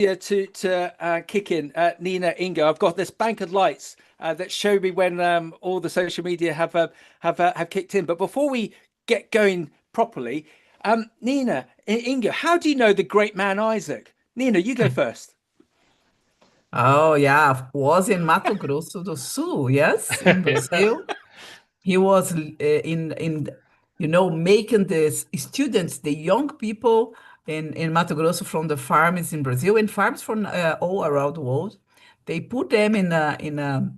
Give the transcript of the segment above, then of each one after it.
Yeah, to kick in, Nina, Ingo, I've got this bank of lights that show me when all the social media have kicked in. But before we get going properly, Nina, Ingo, how do you know the great man Isaac? Nina, you go first. Oh, yeah, was in Mato Grosso do Sul, yes, in Brazil. He was making the students, the young people in Mato Grosso from the farms in Brazil and farms from all around the world. They put them in a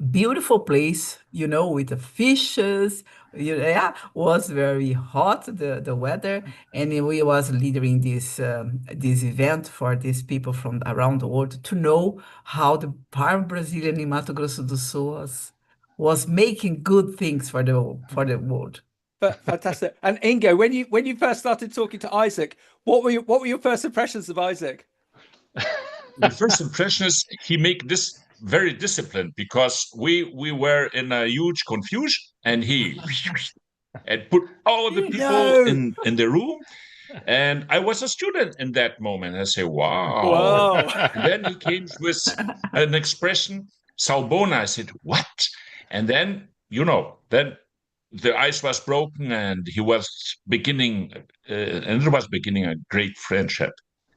beautiful place, with the fishes. Yeah, was very hot the weather, and we was leading this event for these people from around the world to know how the farm Brazilian in Mato Grosso do Sul was making good things for the world. But fantastic. And Ingo, when you first started talking to Isaac, what were your first impressions of Isaac? The first impression is he make this very disciplined because we were in a huge confusion and he and put all the people No. in the room. And I was a student in that moment. I say, wow. Whoa. And then he came with an expression, Salbona. I said, what? And then, then the ice was broken and he was beginning, and it was beginning a great friendship.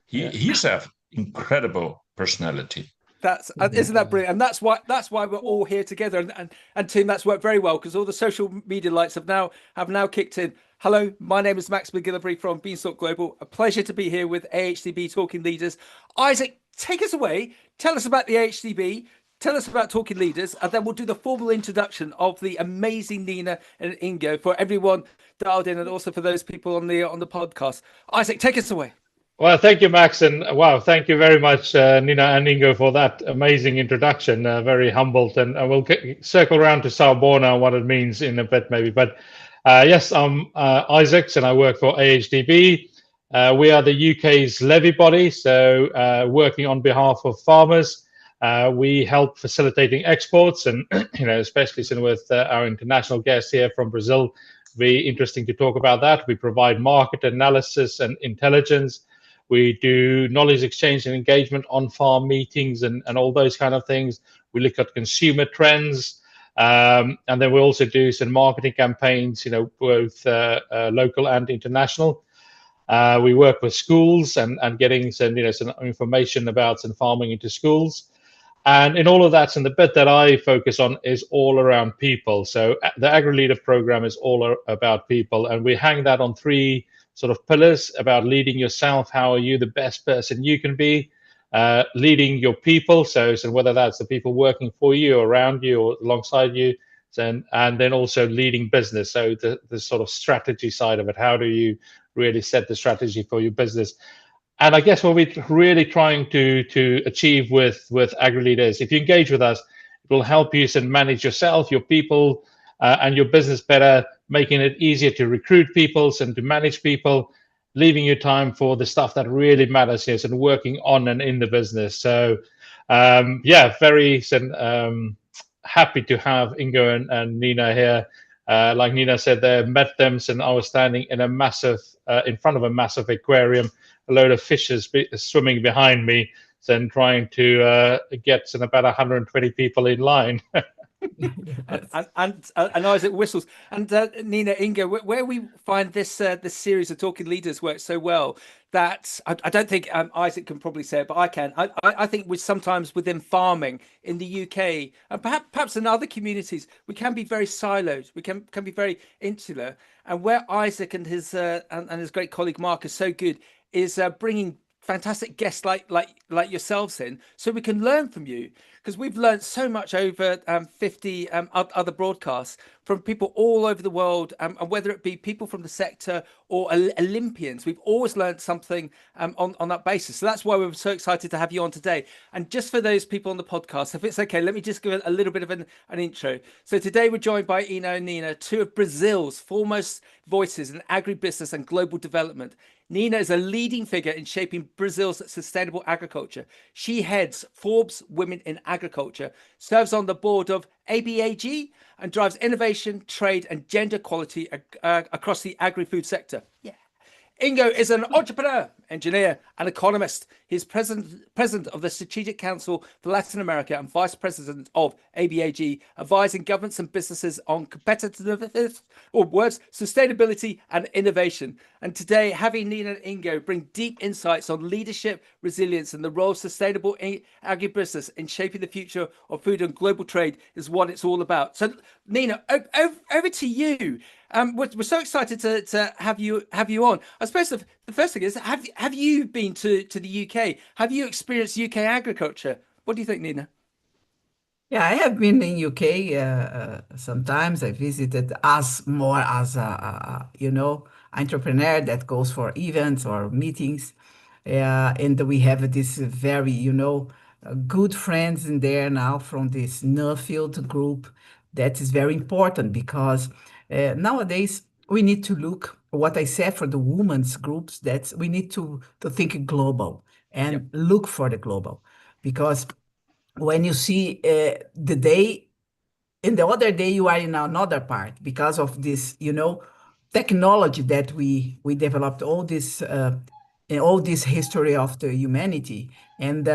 He's an incredible personality. That's isn't that brilliant? And that's why we're all here together. And Tim, that's worked very well because all the social media lights have now kicked in. Hello, my name is Max McGillivray from Beanstalk Global. A pleasure to be here with AHDB Talking Leaders. Isaac, take us away. Tell us about the AHDB. Tell us about Talking Leaders, and then we'll do the formal introduction of the amazing Nina and Ingo for everyone dialed in, and also for those people on the podcast. Isaac, take us away. Well, thank you, Max, and wow, thank you very much, Nina and Ingo, for that amazing introduction. Very humbled, and we'll circle around to Salborna and what it means in a bit, maybe. But yes, I'm Isaacs, and I work for AHDB. We are the UK's levy body, so working on behalf of farmers. We help facilitating exports, and especially with our international guests here from Brazil, be interesting to talk about that. We provide market analysis and intelligence. We do knowledge exchange and engagement on farm meetings and all those kind of things. We look at consumer trends, and then we also do some marketing campaigns, both local and international. We work with schools and getting some information about some farming into schools. And in all of that, and the bit that I focus on is all around people. So the Agri-Leader program is all about people, and we hang that on three sort of pillars about leading yourself. How are you the best person you can be? Leading your people, so whether that's the people working for you, around you, or alongside you, and then also leading business. So the sort of strategy side of it. How do you really set the strategy for your business? And I guess what we're really trying to achieve with Agri-Leaders, if you engage with us, it will help you manage yourself, your people, and your business better, making it easier to recruit people and to manage people, leaving you time for the stuff that really matters here and working on and in the business. So, very happy to have Ingo and Nina here. Like Nina said, they met them, and I was standing in in front of a massive aquarium, a load of fishes swimming behind me, and trying to get about 120 people in line. and Isaac whistles. And Nina, Ingo, where we find this series of Talking Leaders works so well that I don't think Isaac can probably say it, but I can. I think we sometimes within farming in the UK and perhaps in other communities, we can be very siloed. We can be very insular. And where Isaac and his great colleague Mark are so good is bringing fantastic guests like yourselves in, so we can learn from you, because we've learned so much over 50 other broadcasts from people all over the world, and whether it be people from the sector or Olympians, we've always learned something on that basis. So that's why we're so excited to have you on today. And just for those people on the podcast, if it's okay, let me just give a little bit of an intro. So today we're joined by Ingo and Nina, two of Brazil's foremost voices in agribusiness and global development. Nina is a leading figure in shaping Brazil's sustainable agriculture. She heads Forbes Women in Agriculture, serves on the board of ABAG, and drives innovation, trade, and gender equality across the agri-food sector. Yeah. Ingo is an entrepreneur, engineer, and economist. He is president of the Strategic Council for Latin America and vice president of ABAG, advising governments and businesses on competitiveness, or words, sustainability and innovation. And today, having Nina and Ingo bring deep insights on leadership, resilience, and the role of sustainable agribusiness in shaping the future of food and global trade is what it's all about. So, Nina, over to you. We're so excited to have you on. I suppose the first thing is, have you been to the UK? Have you experienced UK agriculture? What do you think, Nina? Yeah, I have been in UK sometimes. I visited more as a entrepreneur that goes for events or meetings. And we have this very, good friends in there now from this Nuffield group. That is very important because nowadays we need to look what I said for the women's groups, that we need to think global and look for the global. Because when you see the day, and the other day you are in another part because of this, technology that we developed all this in all this history of the humanity. And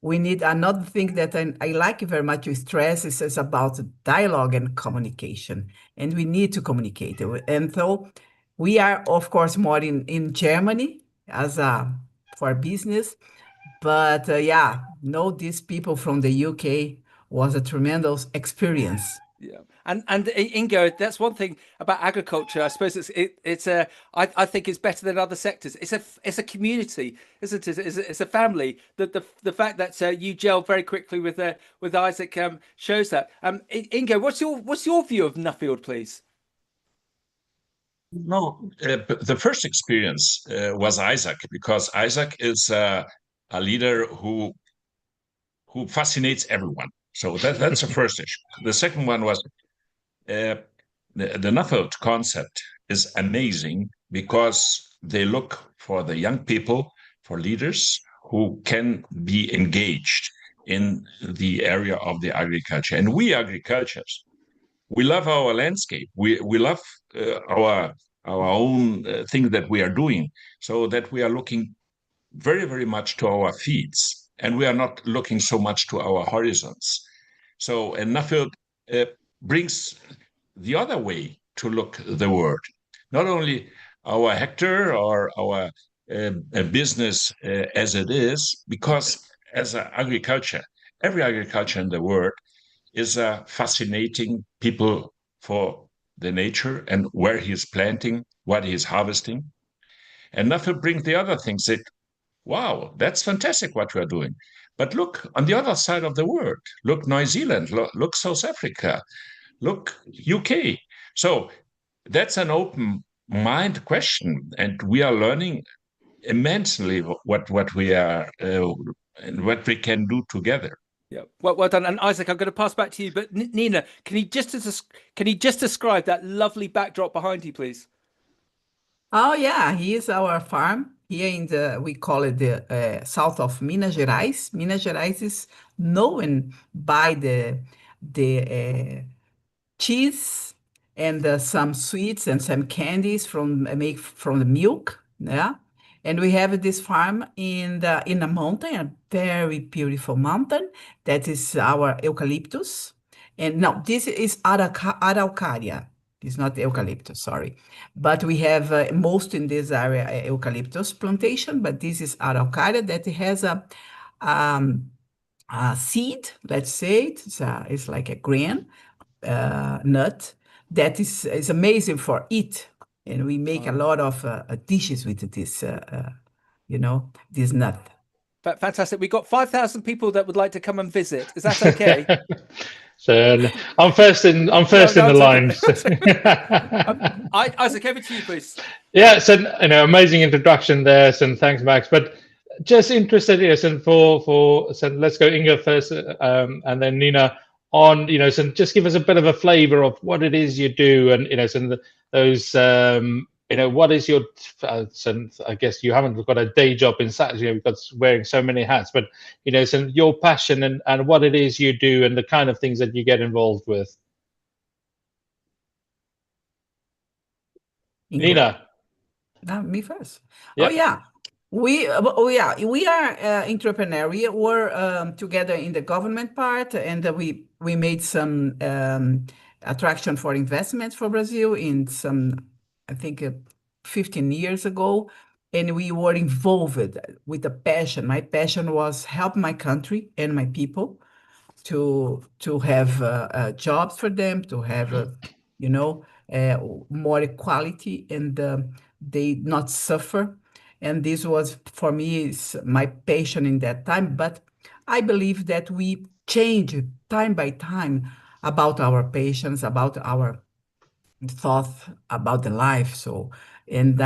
we need another thing that I like very much to stress is about dialogue and communication. And we need to communicate. And so we are, of course, more in Germany as for business. But these people from the UK was a tremendous experience. Yeah, and Ingo, that's one thing about agriculture. I suppose I think it's better than other sectors. It's a community, isn't it? It's a family. The fact that you gel very quickly with Isaac shows that. Ingo, what's your view of Nuffield, please? No, the first experience was Isaac, because Isaac is a leader who fascinates everyone. So that's the first issue. The second one was the Nuffield concept is amazing because they look for the young people, for leaders who can be engaged in the area of the agriculture. And we agriculturists, we love our landscape. We love our own thing that we are doing, so that we are looking very, very much to our feeds, and we are not looking so much to our horizons. So, and Nuffield brings the other way to look the world, not only our hectare or our business as it is, because as agriculture, every agriculture in the world is fascinating people for the nature and where he's planting, what he's harvesting. And Nuffield brings the other things that, wow, that's fantastic what we're doing. But look on the other side of the world. Look New Zealand, look South Africa, look UK. So that's an open mind question, and we are learning immensely what we are and what we can do together. Yeah, well done. And Isaac, I'm going to pass back to you. But Nina, can you just describe that lovely backdrop behind you, please? Oh yeah, here's our farm here we call it the south of Minas Gerais. Minas Gerais is known by the cheese and some sweets and some candies made from the milk. Yeah, and we have this farm in a mountain, a very beautiful mountain that is our eucalyptus. And no, this is araucaria. It's not eucalyptus, sorry. But we have most in this area eucalyptus plantation, but this is araucaria that has a seed, let's say. It's like a grain nut that is amazing for eat. And we make a lot of dishes with this, this nut. Fantastic. We've got 5,000 people that would like to come and visit. Is that okay? So I'm first in the line. Isaac, over to you, please. Yeah, so amazing introduction there, and thanks, Max. But just interested, yes, and so let's go Ingo first, and then Nina on, so just give us a bit of a flavor of what it is you do, and so those what is your, so I guess you haven't got a day job in such, because wearing so many hats, but so your passion and what it is you do and the kind of things that you get involved with. Ingo. Nina. Me first. Yep. Oh yeah. We are entrepreneurial. We're together in the government part, and we made some attraction for investment for Brazil in some, I think, 15 years ago, and we were involved with a passion. My passion was help my country and my people to have jobs for them, to have you know more equality, and they not suffer. And this was for me is my passion in that time. But I believe that we change time by time about our patients, about our thought about the life. So, and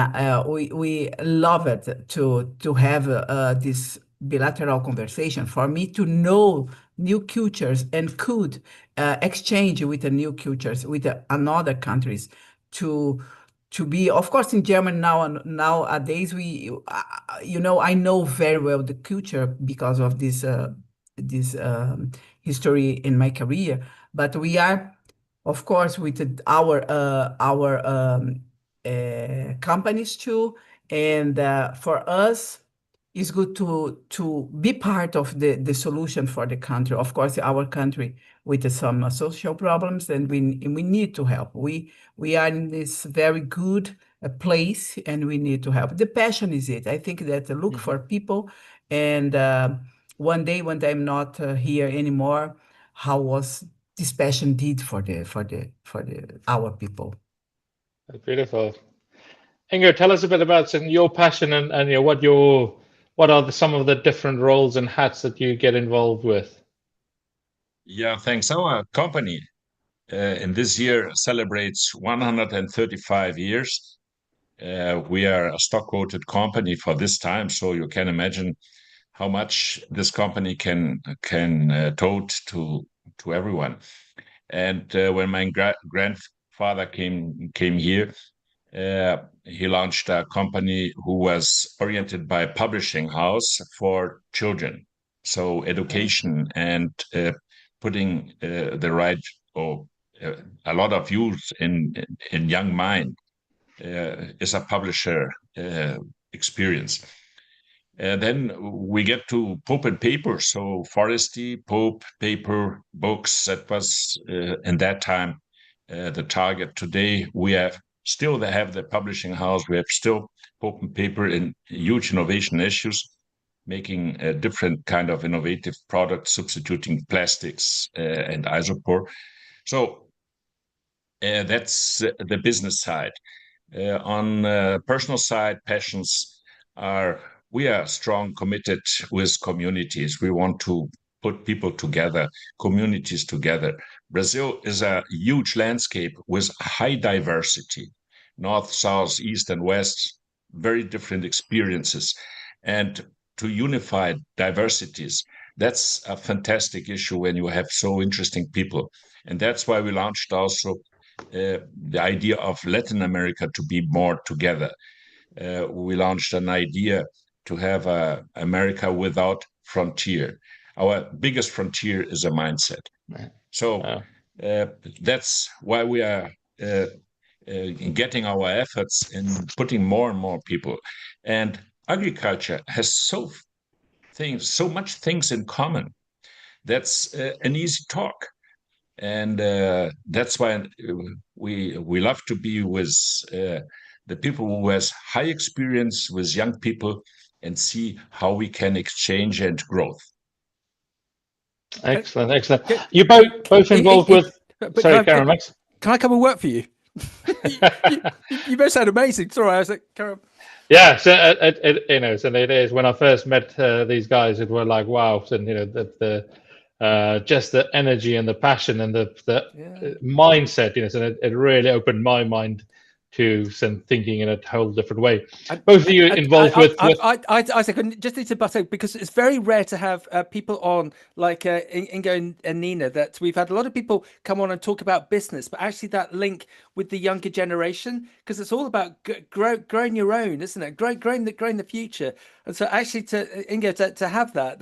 we love it to have this bilateral conversation for me to know new cultures and could exchange with the new cultures with another countries to be, of course, in German nowadays we I know very well the culture because of this history in my career. But we are, of course, with our companies too, and for us, it's good to be part of the solution for the country. Of course, our country with some social problems, and we need to help. We are in this very good place, and we need to help. The passion is it. I think that look for people, and one day when I'm not here anymore, how was this passion did for our people. Beautiful. Ingo, tell us a bit about your passion and what are some of the different roles and hats that you get involved with? Yeah, thanks. Our company in this year celebrates 135 years. We are a stock quoted company for this time, so you can imagine how much this company can tote to everyone. And when my grandfather came here, he launched a company who was oriented by a publishing house for children. So education and putting the right or a lot of youth in young mind is a publisher experience. Then we get to pulp and paper, so forestry, pulp, paper, books. That was in that time the target. Today we still have the publishing house. We have still pulp and paper in huge innovation issues, making a different kind of innovative products, substituting plastics and isopor. So that's the business side. On personal side, passions are, we are strong, committed with communities. We want to put people together, communities together. Brazil is a huge landscape with high diversity, north, south, east, and west, very different experiences. And to unify diversities, that's a fantastic issue when you have so interesting people. And that's why we launched also the idea of Latin America to be more together. We launched an idea to have America without frontier. Our biggest frontier is a mindset. So that's why we are getting our efforts in putting more and more people. And agriculture has so much things in common. That's an easy talk. And that's why we love to be with the people who has high experience with young people and see how we can exchange and growth. Excellent, excellent. You both involved with. Sorry, Karen, Max. Can I come and work for you? you both sound amazing. Sorry, I was like, Karen. Yeah, so so it is. When I first met these guys, it were like wow, and the just the energy and the passion and the mindset, so it really opened my mind to some thinking in a whole different way. Both of you involved with. I just need to butt in because it's very rare to have people on like Ingo and Nina. That we've had a lot of people come on and talk about business, but actually that link with the younger generation, because it's all about growing your own, isn't it? Growing the future. And so actually, to Ingo, to have that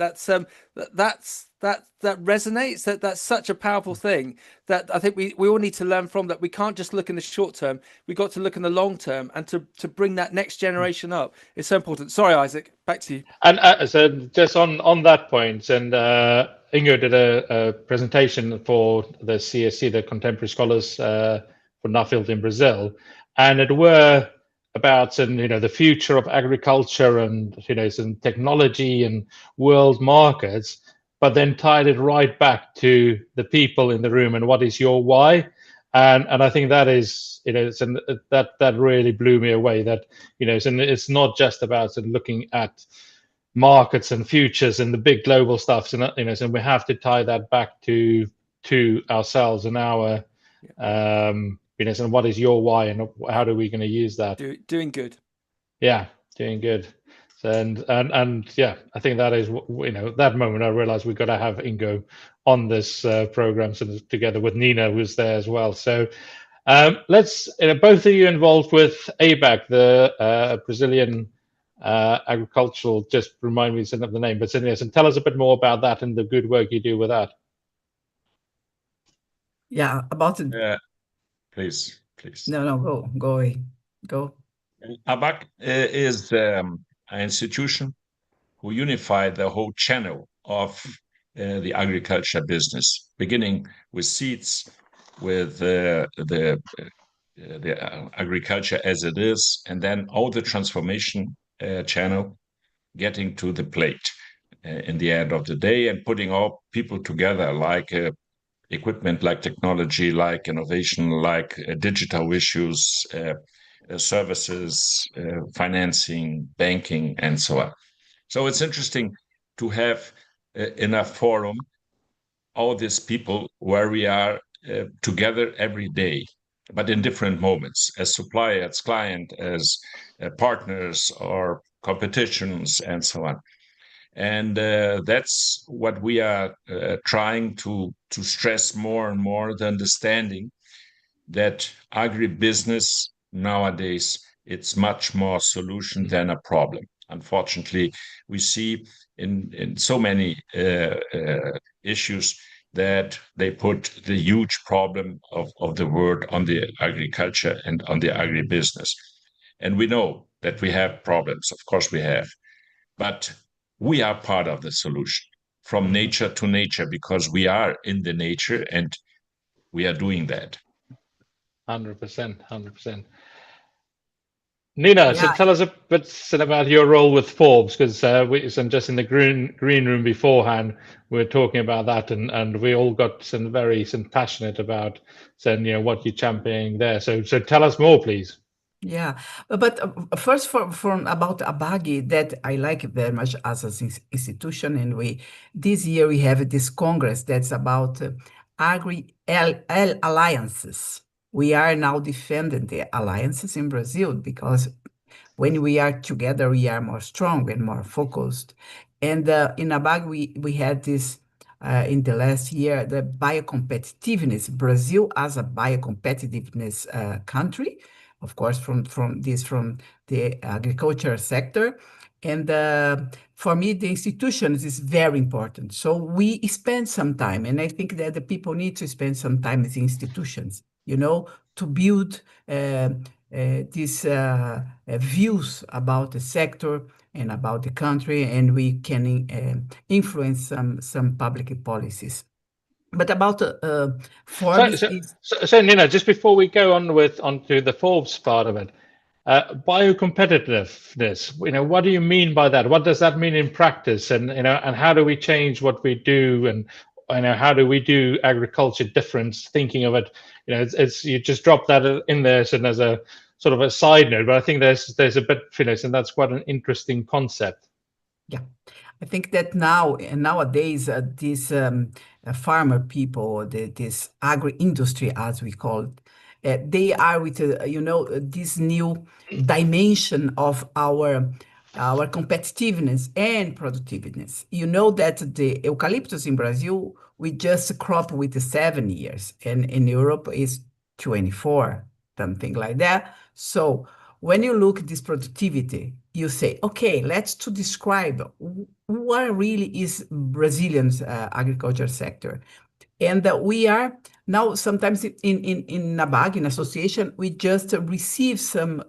resonates. That's such a powerful thing that I think we all need to learn from. That we can't just look in the short term. We got to look in the long term, and to bring that next generation up is so important. Sorry, Isaac, back to you. And so just on that point, and Ingo did a presentation for the CSC, the Contemporary Scholars for Nuffield in Brazil, and it were about the future of agriculture and some technology and world markets, but then tied it right back to the people in the room and what is your why. And I think that is that really blew me away. That and it's not just about looking at markets and futures and the big global stuff. So and we have to tie that back to ourselves and our and what is your why and how are we going to use that? Doing good. Yeah, doing good. And yeah, I think that is that moment I realized we've got to have Ingo on this program, together with Nina, who's there as well. So let's both of you involved with ABAG, the Brazilian agricultural. Just remind me of the name, but tell us a bit more about that and the good work you do with that. Yeah, about it. Please. No, go away. Go. ABAG is an institution who unified the whole channel of the agriculture business, beginning with seeds, with the agriculture as it is, and then all the transformation channel, getting to the plate in the end of the day, and putting all people together, like equipment, like technology, like innovation, like digital issues, services, financing, banking, and so on. So it's interesting to have in a forum all these people where we are together every day, but in different moments, as supplier, as client, as partners or competitions, and so on. And that's what we are trying to stress more and more, the understanding that agribusiness nowadays, it's much more solution than a problem. Unfortunately, we see in so many issues that they put the huge problem of the world on the agriculture and on the agribusiness. And we know that we have problems, of course we have, but we are part of the solution from nature to nature, because we are in the nature and we are doing that. 100%. Nina, Yeah. so tell us a bit about your role with Forbes, because just in the green room beforehand, we were talking about that, and we all got very passionate about what you're championing there. So tell us more, please. Yeah, but first from about ABAG, that I like very much as an institution, and this year we have this congress that's about alliances. We are now defending the alliances in Brazil, because when we are together, we are more strong and more focused. And in ABAG, we had this in the last year, the bio-competitiveness, Brazil as a bio-competitiveness country, of course, from the agriculture sector. And for me, the institutions is very important. So we spend some time, and I think that the people need to spend some time with the institutions, to build these views about the sector and about the country, and we can influence some public policies. But about Forbes, so Nina, just before we go onto the Forbes part of it, bio-competitiveness. What do you mean by that? What does that mean in practice? And and how do we change what we do? And how do we do agriculture different? Thinking of it, it's you just drop that in there as a sort of a side note, but I think there's a bit and that's quite an interesting concept. Yeah, I think that nowadays these farmer people, this agri-industry, as we call it, they are with this new dimension of our competitiveness and productiveness. You know that the eucalyptus in Brazil, we just crop with 7 years, and in Europe is 24. something like that. So when you look at this productivity, you say, okay, let's to describe what really is Brazilian's agriculture sector. And we are now sometimes in ABAG, in association, we just receive some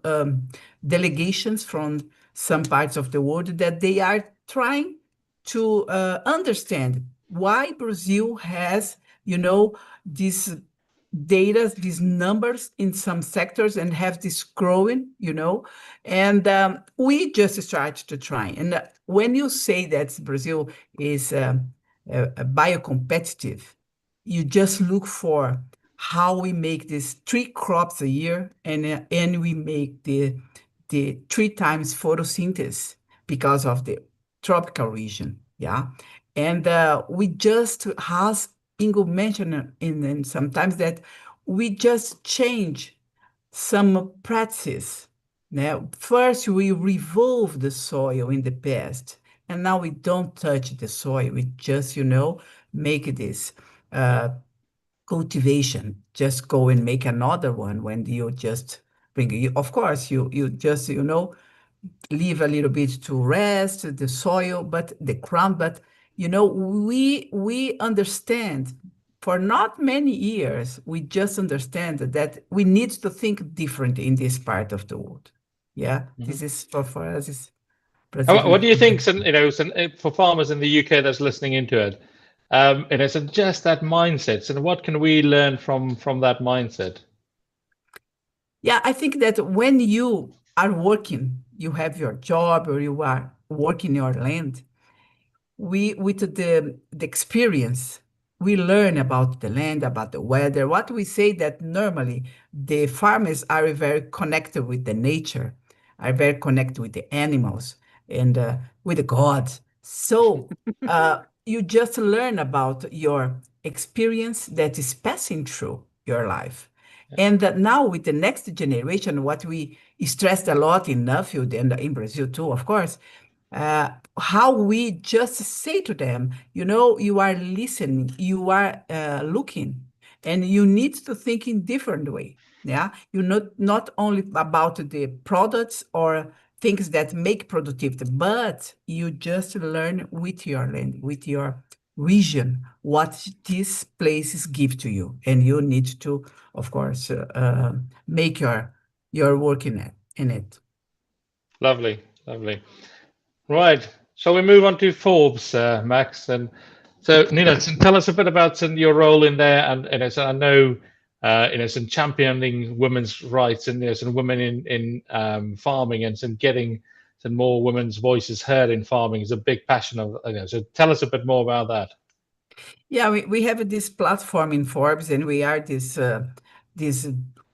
delegations from some parts of the world that they are trying to understand why Brazil has, these data, these numbers in some sectors and have this growing, and we just started to try. And when you say that Brazil is bio-competitive, you just look for how we make these 3 crops a year, and we make the 3 times photosynthesis because of the tropical region, yeah. And we just, as Ingo mentioned in sometimes, that we just change some practices. Now, first we revolve the soil in the past, and now we don't touch the soil. We just, make this cultivation. Just go and make another one when you just bring it. Of course, you just, leave a little bit to rest the soil, but the ground. But we understand for not many years, we just understand that we need to think different in this part of the world. Yeah, this is for us is What do you think, Brazilian. for farmers in the UK that's listening into it, so just that mindset. So what can we learn from that mindset? Yeah, I think that when you are working, you have your job or you are working your land, with the experience, we learn about the land, about the weather. What we say that normally the farmers are very connected with the nature, are very connected with the animals and with the gods. So you just learn about your experience that is passing through your life. And now with the next generation, what we stressed a lot in Nuffield and in Brazil too, of course, how we just say to them, you are listening, you are looking, and you need to think in different way. Yeah, you not only about the products or things that make productivity, but you just learn with your land, with your region, what these places give to you, and you need to, of course, make your work in it. Lovely, lovely. Right. So we move on to Forbes, Max, and so Nina, tell us a bit about your role in there, and so I know, some championing women's rights and some women in farming, and some getting some more women's voices heard in farming is a big passion of. So tell us a bit more about that. Yeah, we have this platform in Forbes, and we are this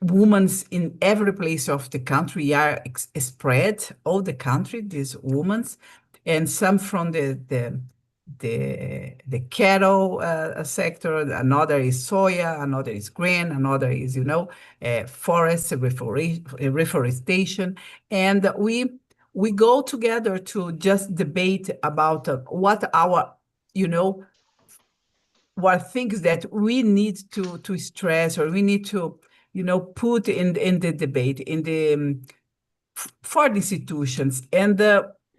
women in every place of the country. We are spread all the country, these women, and some from the cattle sector. Another is soya, another is grain, another is forest reforestation, and we go together to just debate about what our what things that we need to stress, or we need to put in the debate in the for the institutions. And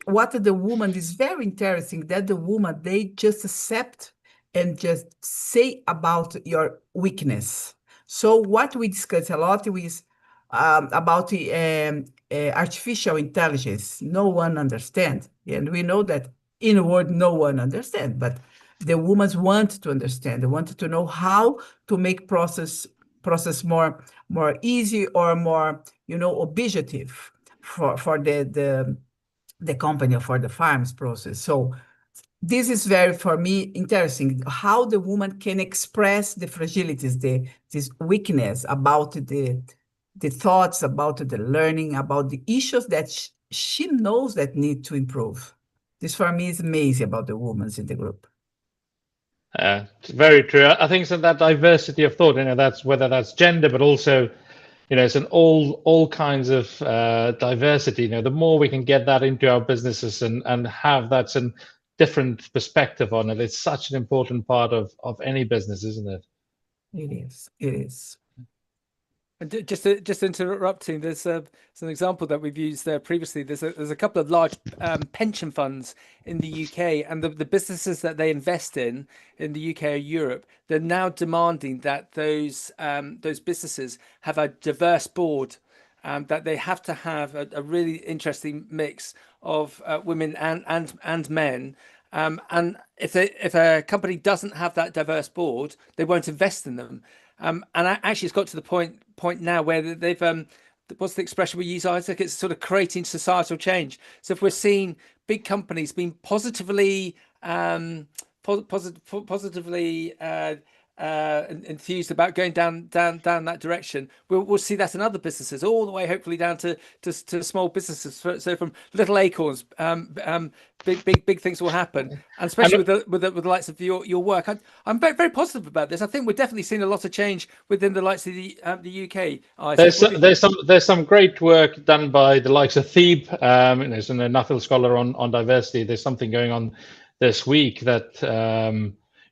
what the woman is very interesting, that the woman, they just accept and just say about your weakness. So what we discuss a lot is about the artificial intelligence. No one understands, and we know that in a word no one understands, but the women want to understand. They want to know how to make process more easy, or more objective for the company, or for the farms process. So this is very, for me, interesting, how the woman can express the fragilities, this weakness, about the thoughts, about the learning, about the issues that she knows that need to improve. This for me is amazing about the women in the group. It's very true. I think so that diversity of thought, that's whether that's gender, but also, it's an all kinds of diversity. The more we can get that into our businesses and have that some different perspective on it, it's such an important part of any business, isn't it? It is. It is. And just interrupting, there's an example that we've used there previously. There's a couple of large pension funds in the UK, and the businesses that they invest in the UK or Europe, they're now demanding that those businesses have a diverse board, that they have to have a really interesting mix of women and men. And if a company doesn't have that diverse board, they won't invest in them. Actually, it's got to the point now where they've what's the expression we use, Isaac? It's sort of creating societal change. So if we're seeing big companies being positively enthused about going down that direction, we'll see that in other businesses, all the way hopefully down to small businesses. So from little acorns, big things will happen, and especially with the likes of your work. I'm very, very positive about this. I think we're definitely seeing a lot of change within the likes of the UK. Isaac, there's some great work done by the likes of Thebe, there's an Nuffield scholar on diversity. There's something going on this week that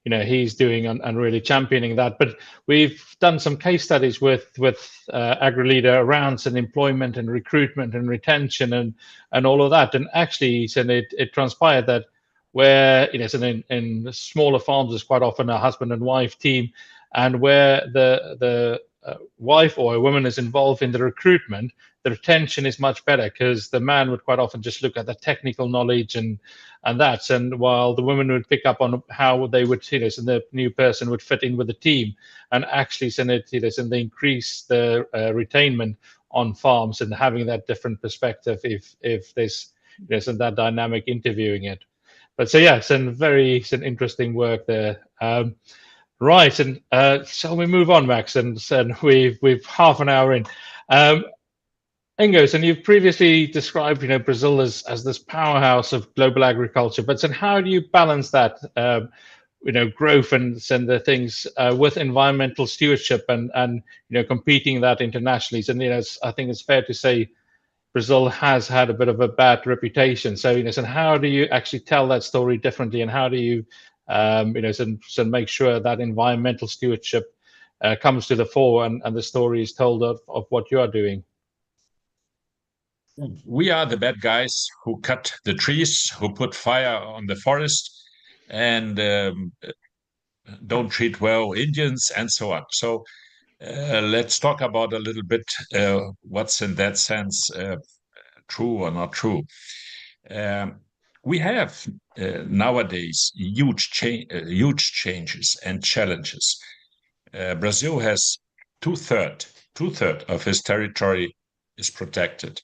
he's doing and really championing that. But we've done some case studies with AgriLeader around employment and recruitment and retention and all of that. And actually, it transpired that where in smaller farms, there's quite often a husband and wife team, and where the wife or a woman is involved in the recruitment, the retention is much better, because the man would quite often just look at the technical knowledge and while the woman would pick up on how they would, and the new person would fit in with the team, and actually they increase the retainment on farms, and having that different perspective if there's that dynamic interviewing it. But so yeah, it's some interesting work there. Right, and shall we move on, Max? And we've half an hour in. Ingo, and you've previously described, Brazil as this powerhouse of global agriculture. But then, how do you balance that, growth and the things with environmental stewardship and competing that internationally? And I think it's fair to say Brazil has had a bit of a bad reputation. So and how do you actually tell that story differently, and how do you make sure that environmental stewardship comes to the fore and the story is told of what you are doing? We are the bad guys who cut the trees, who put fire on the forest, and don't treat well Indians, and so on. So let's talk about a little bit what's in that sense true or not true. We have nowadays huge changes and challenges. Brazil has two-thirds of its territory is protected.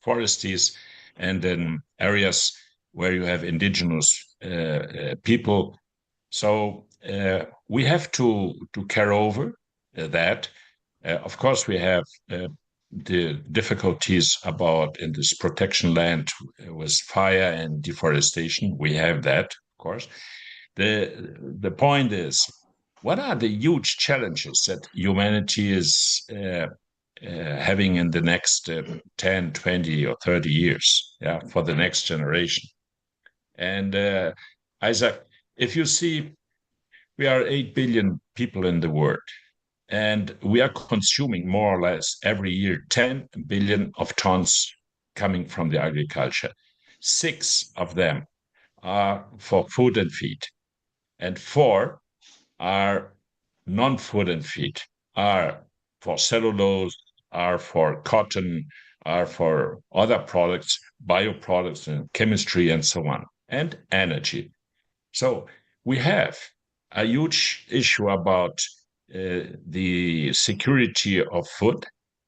Foresties, and in areas where you have indigenous people. So we have to carry over that. Of course, we have the difficulties about in this protection land with fire and deforestation. We have that, of course. The point is, what are the huge challenges that humanity is having in the next 10, 20, or 30 years, for the next generation? And Isaac, if you see, we are 8 billion people in the world, and we are consuming more or less every year 10 billion of tons coming from the agriculture. 6 of them are for food and feed, and 4 are non-food and feed, are for cellulose, are for cotton, are for other products, bioproducts and chemistry and so on, and energy. So we have a huge issue about the security of food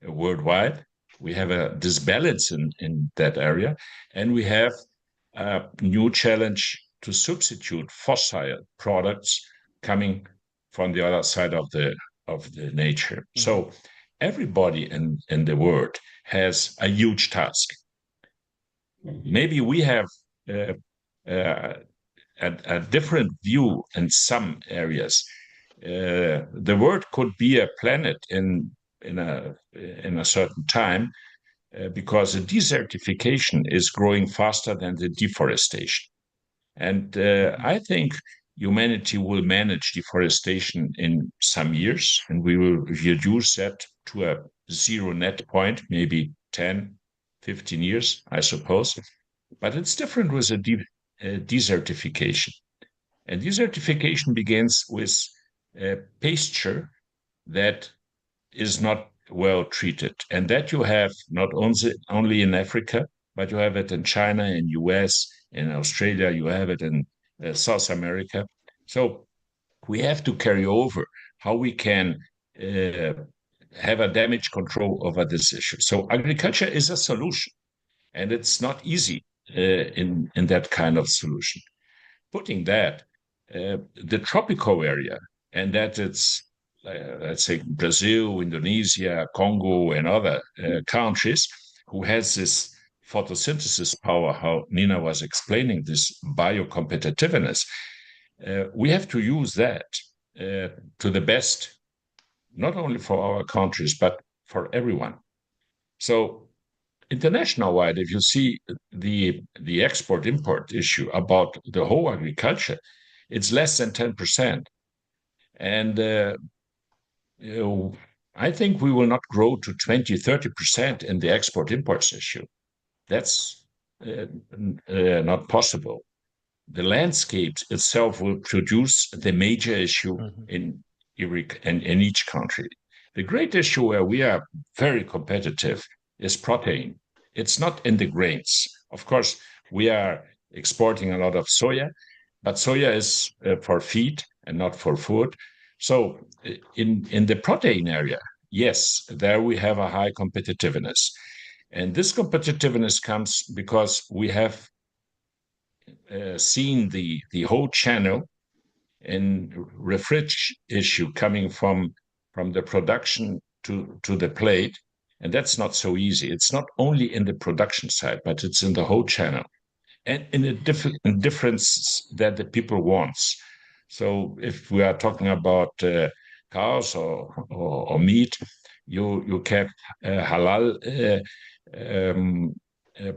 worldwide. We have a disbalance in that area, and we have a new challenge to substitute fossil products coming from the other side of the nature. Mm-hmm. So everybody in the world has a huge task. Maybe we have a different view in some areas. The world could be a planet in a certain time, because the desertification is growing faster than the deforestation. And I think humanity will manage deforestation in some years, and we will reduce that to a zero net point, maybe 10, 15 years, I suppose. But it's different with a desertification. And desertification begins with pasture that is not well treated. And that you have not only in Africa, but you have it in China, in US, in Australia, you have it in South America. So we have to carry over how we can have a damage control over this issue. So agriculture is a solution, and it's not easy in that kind of solution. Putting that, the tropical area, and that it's, let's say, Brazil, Indonesia, Congo, and other countries who has this photosynthesis power, how Nina was explaining, this bio-competitiveness, we have to use that to the best, not only for our countries, but for everyone. So international wide, if you see the export-import issue about the whole agriculture, it's less than 10%. And I think we will not grow to 20, 30% in the export-imports issue. That's not possible. The landscape itself will produce the major issue in each country. The great issue where we are very competitive is protein. It's not in the grains. Of course, we are exporting a lot of soya, but soya is for feed and not for food. So in the protein area, yes, there we have a high competitiveness. And this competitiveness comes because we have seen the whole channel and refrigeration issue coming from the production to the plate. And that's not so easy. It's not only in the production side, but it's in the whole channel and in a difference that the people wants. So if we are talking about cows or meat, you can halal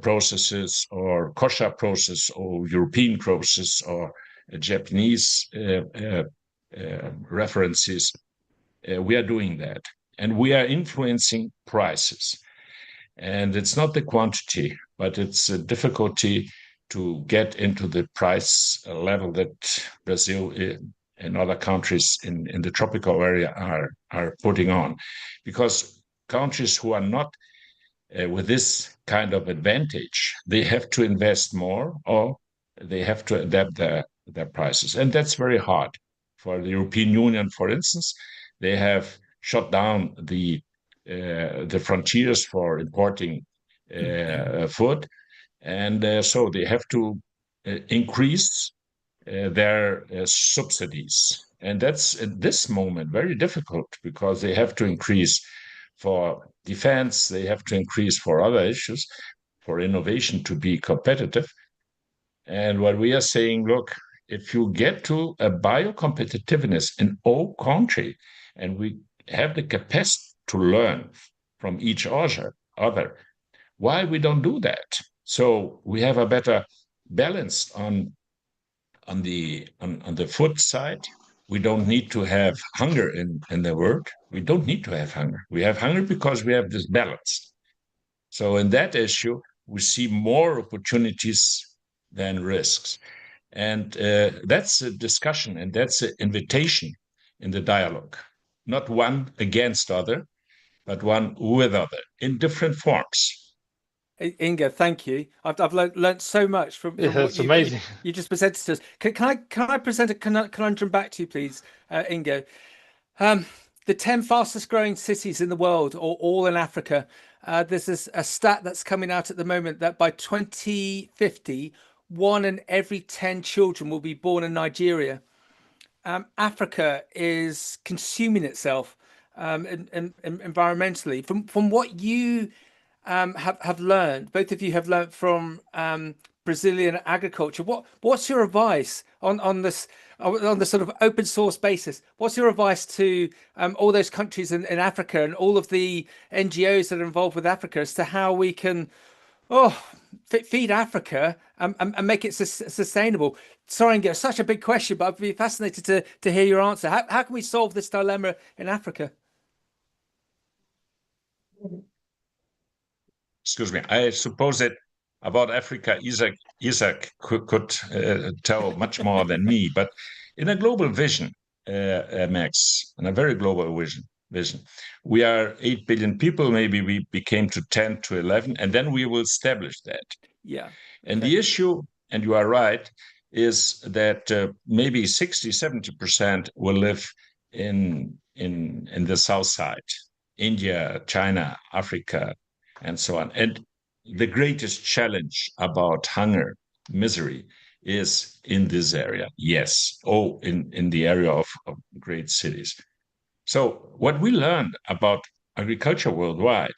processes or kosher process or European process or Japanese references. We are doing that. And we are influencing prices. And it's not the quantity, but it's a difficulty to get into the price level that Brazil and other countries in the tropical area are putting on. Because countries who are not with this kind of advantage, they have to invest more or they have to adapt their prices. And that's very hard. For the European Union, for instance, they have shut down the frontiers for importing food. And so they have to increase their subsidies. And that's at this moment very difficult because they have to increase for defense, they have to increase for other issues, for innovation to be competitive. And what we are saying, look, if you get to a bio-competitiveness in all country, and we have the capacity to learn from each other, why we don't do that? So we have a better balance on the food side. We don't need to have hunger in the world. We don't need to have hunger. We have hunger because we have this balance. So in that issue, we see more opportunities than risks. And that's a discussion and that's an invitation in the dialogue. Not one against other, but one with other in different forms. Ingo, thank you. I've learned so much from what you just presented to us. Can I present a conundrum back to you, please, Ingo? The 10 fastest growing cities in the world, or all in Africa. There's a stat that's coming out at the moment that by 2050, 1 in every 10 children will be born in Nigeria. Africa is consuming itself environmentally. From what you have learned, both of you have learned from Brazilian agriculture. What's your advice on this, on the sort of open source basis? What's your advice to all those countries in Africa and all of the NGOs that are involved with Africa as to how we can Oh, feed Africa and make it sustainable. Sorry, Ingo, such a big question, but I'd be fascinated to hear your answer. How can we solve this dilemma in Africa? Excuse me. I suppose that about Africa, Isaac could tell much more than me. But in a global vision, Max, in a very global vision, we are 8 billion people. Maybe we became to 10 to 11, and then we will establish that. Yeah. And the issue, and you are right, is that maybe 60-70% will live in the south side, India, China, Africa, and so on. And the greatest challenge about hunger, misery, is in this area. Yes, in the area of great cities. So what we learned about agriculture worldwide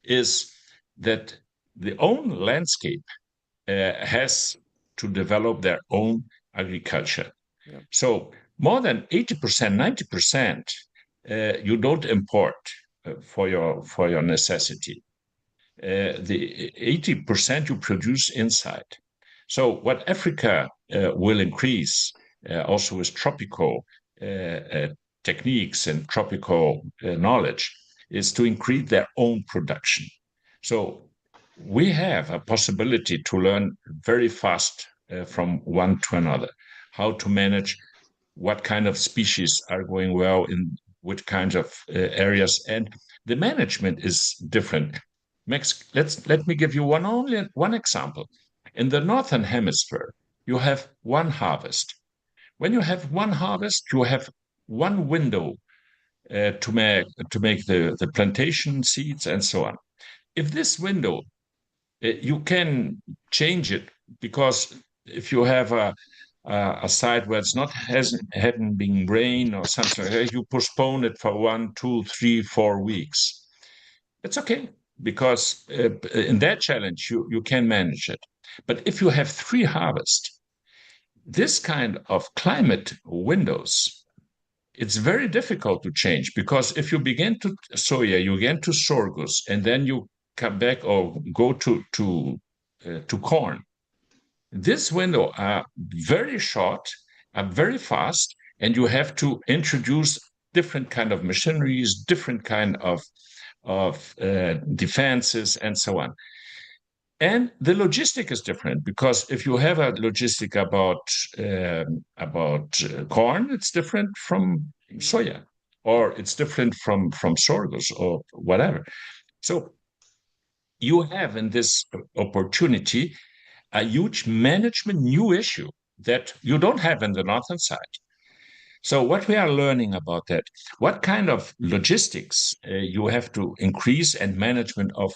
is that the own landscape has to develop their own agriculture. Yeah. So more than 80%, 90%, you don't import for your necessity. The 80% you produce inside. So what Africa will increase also with tropical techniques and tropical knowledge is to increase their own production. So we have a possibility to learn very fast from one to another, how to manage what kind of species are going well in which kinds of areas, and the management is different. Max, let me give you one example. In the Northern Hemisphere, you have one harvest. When you have one harvest, you have one window to make the plantation seeds and so on. If this window, you can change it, because if you have a site where it's hadn't been rain or something, you postpone it for 1, 2, 3, 4 weeks. It's okay, because in that challenge you can manage it. But if you have 3 harvests, this kind of climate windows, it's very difficult to change, because if you begin to soya, you begin to sorghum, and then you come back or go to corn. This window are very short, are very fast, and you have to introduce different kind of machineries, different kind of defenses, and so on. And the logistic is different, because if you have a logistic about corn, it's different from soya, or it's different from sorghum or whatever. So you have in this opportunity a huge management new issue that you don't have in the northern side. So what we are learning about that, what kind of logistics you have to increase, and management of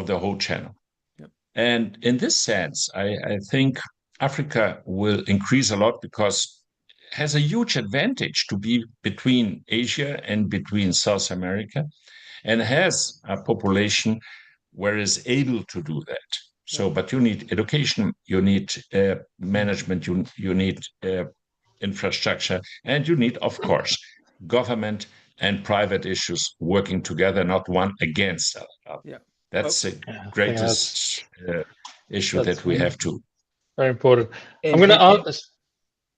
the whole channel. Yep. And in this sense, I think Africa will increase a lot, because it has a huge advantage to be between Asia and between South America, and has a population where is able to do that. So, but you need education, you need management, you need infrastructure, and you need, of course, government and private issues working together, not one against other. Yeah. That's the greatest issue that we have to. Very important. I'm going to ask.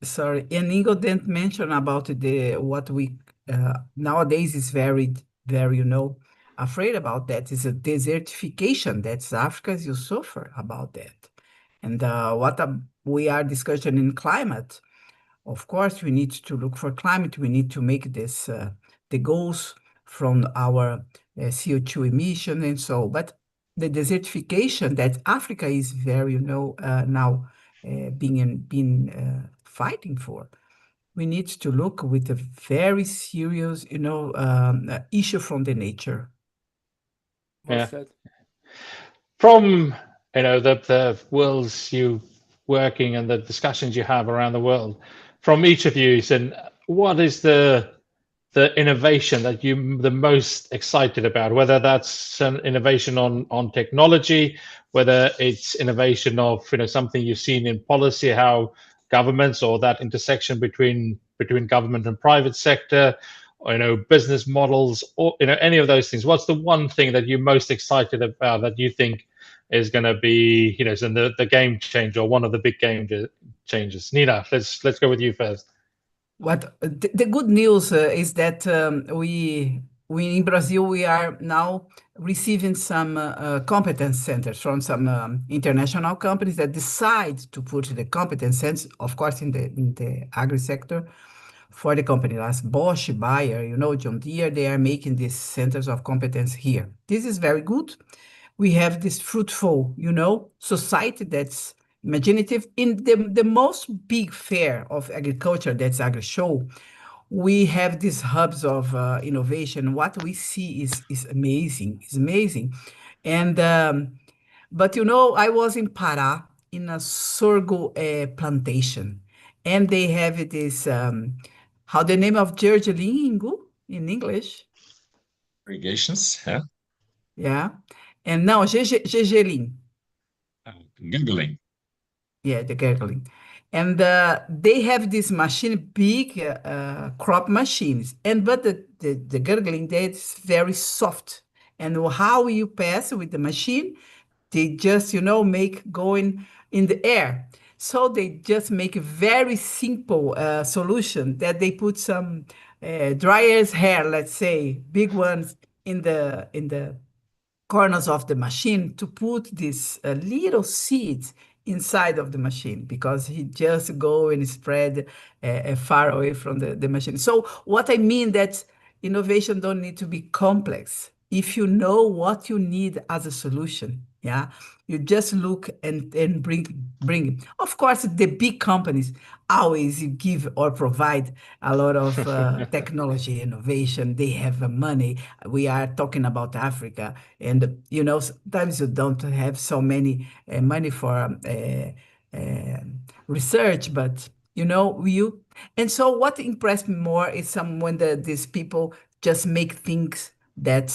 Sorry, and Ingo didn't mention about what we nowadays is very, afraid about. That is a desertification. That's Africa, you suffer about that. And what we are discussing in climate, of course, we need to look for climate. We need to make this the goals from our CO2 emission and so. But the desertification that Africa is very, now being fighting for, we need to look with a very serious, issue from the nature. Yeah. From the worlds you working and the discussions you have around the world, from each of you, and what is the innovation that you're the most excited about? Whether that's an innovation on technology, whether it's innovation of something you've seen in policy, how governments, or that intersection between government and private sector, business models, or any of those things? What's the one thing that you're most excited about that you think is going to be the game changer, or one of the big game changers? Nina, let's go with you first. What the good news is that we in Brazil, we are now receiving some competence centers from some international companies that decide to put the competence centers, of course, in the agri sector, for the company. As Bosch, Bayer, John Deere, they are making these centers of competence here. This is very good. We have this fruitful, society that's imaginative. In the most big fair of agriculture, that's AgriShow, we have these hubs of innovation. What we see is amazing. It's amazing. And but I was in Pará in a sorghum plantation, and they have this how the name of gergelim in English? Irrigations, yeah. Yeah, and now gergelim. Giggling. Yeah, the gurgling. And they have this machine, big crop machines. But the gurgling, that's very soft. And how you pass with the machine, they just, make going in the air. So they just make a very simple solution that they put some dryer's hair, let's say, big ones in the corners of the machine to put these little seeds inside of the machine, because he just go and spread far away from the machine. So what I mean that innovation don't need to be complex. If you know what you need as a solution, yeah, you just look and bring it. Of course, the big companies always give or provide a lot of technology innovation. They have money. We are talking about Africa, and sometimes you don't have so many money for research, but you. And so, what impressed me more is when these people just make things that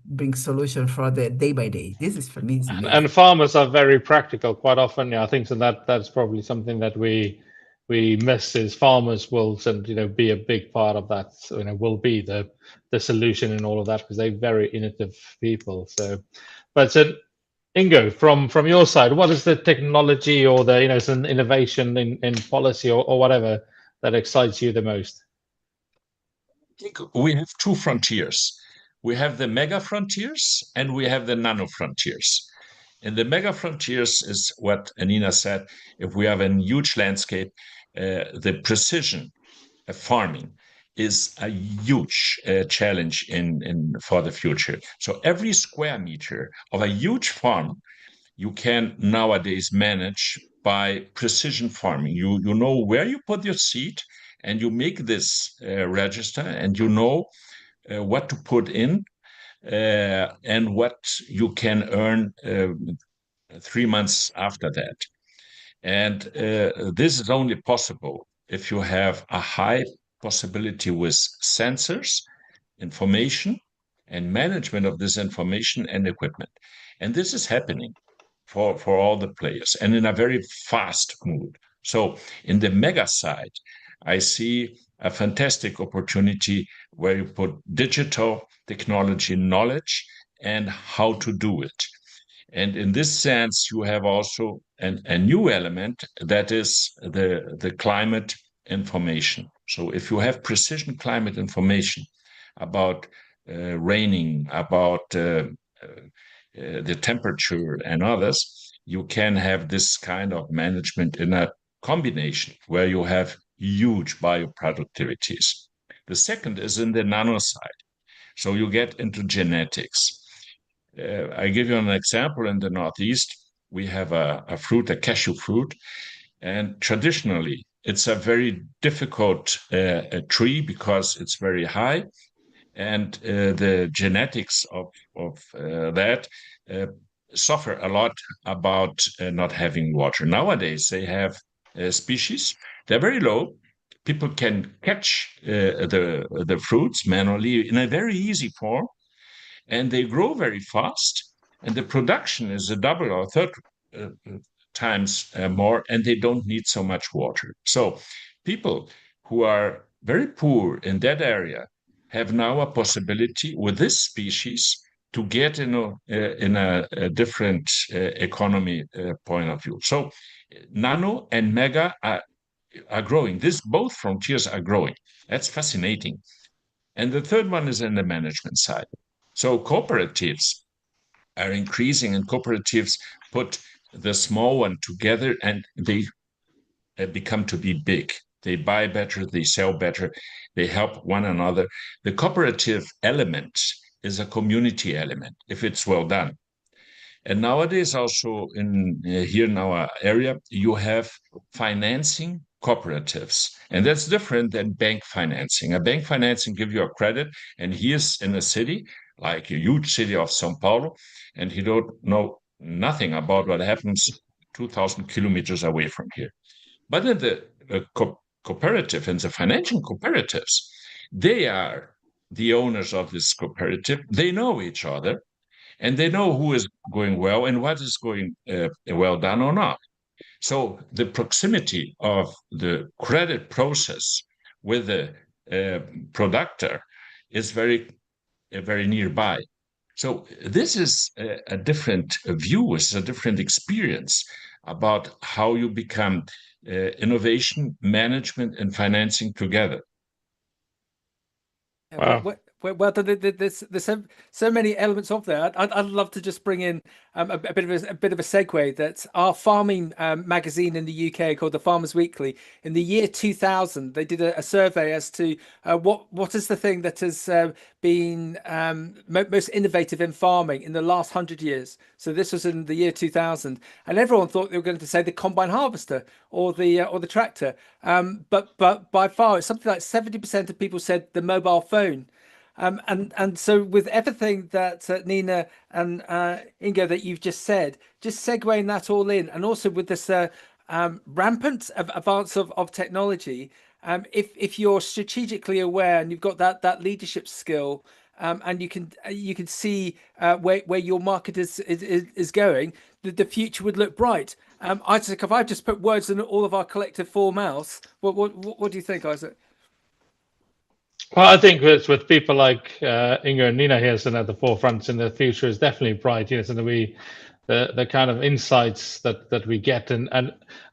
bring solution for the day by day. This is, for me, is amazing. And farmers are very practical quite often. Yeah, I think so that's probably something that we miss, is farmers will be a big part of that. So, will be the solution in all of that, because they're very innovative people. So, but Ingo, from your side, what is the technology or the some innovation in policy or whatever that excites you the most? I think we have two frontiers. We have the mega frontiers and we have the nano frontiers. And the mega frontiers is what Anina said. If we have a huge landscape, the precision of farming is a huge challenge for the future. So every square meter of a huge farm you can nowadays manage by precision farming. You know where you put your seed, and you make this register, and you know what to put in and what you can earn 3 months after that. And this is only possible if you have a high possibility with sensors, information, and management of this information and equipment. And this is happening for all the players, and in a very fast mood. So in the mega side, I see a fantastic opportunity where you put digital technology knowledge and how to do it. And in this sense, you have also a new element that is the climate information. So if you have precision climate information about raining, about the temperature and others, you can have this kind of management in a combination where you have huge bioproductivities. The second is in the nano side. So you get into genetics. I give you an example. In the Northeast, we have a fruit, a cashew fruit, and traditionally it's a very difficult tree because it's very high, and the genetics of that suffer a lot about not having water. Nowadays, they have species. They're very low. People can catch the fruits manually in a very easy form, and they grow very fast. And the production is a double or third times more, and they don't need so much water. So people who are very poor in that area have now a possibility with this species to get in a different economy point of view. So nano and mega are growing. Both frontiers are growing. That's fascinating. And the third one is in the management side. So cooperatives are increasing, and cooperatives put the small one together, and they become to be big. They buy better, they sell better, they help one another. The cooperative element is a community element if it's well done. And nowadays, also here in our area, you have financing cooperatives, and that's different than bank financing. A bank financing gives you a credit, and he is in a city like a huge city of São Paulo, and he don't know nothing about what happens 2,000 kilometers away from here. But in the cooperative and the financial cooperatives, they are the owners of this cooperative. They know each other, and they know who is going well and what is going well done or not. So the proximity of the credit process with the productor is very nearby. So this is a different view, it's a different experience about how you become innovation, management, and financing together. Yeah, well done. There's so many elements of there. I'd love to just bring in a bit of a segue. That our farming magazine in the UK called the Farmers Weekly, in the year 2000, they did a survey as to what is the thing that has been most innovative in farming in the last 100 years. So this was in the year 2000, and everyone thought they were going to say the combine harvester or the tractor, but by far it's something like 70% of people said the mobile phone. And so with everything that Nina and Ingo that you've just said, just segueing that all in, and also with this rampant advance of technology, if you're strategically aware and you've got that leadership skill, and you can see where your market is going, the future would look bright. Isaac, if I just put words in all of our collective four mouths, what do you think, Isaac? Well, I think with people like Ingo and Nina here at the forefront, in the future is definitely bright. You know, so the kind of insights that we get, and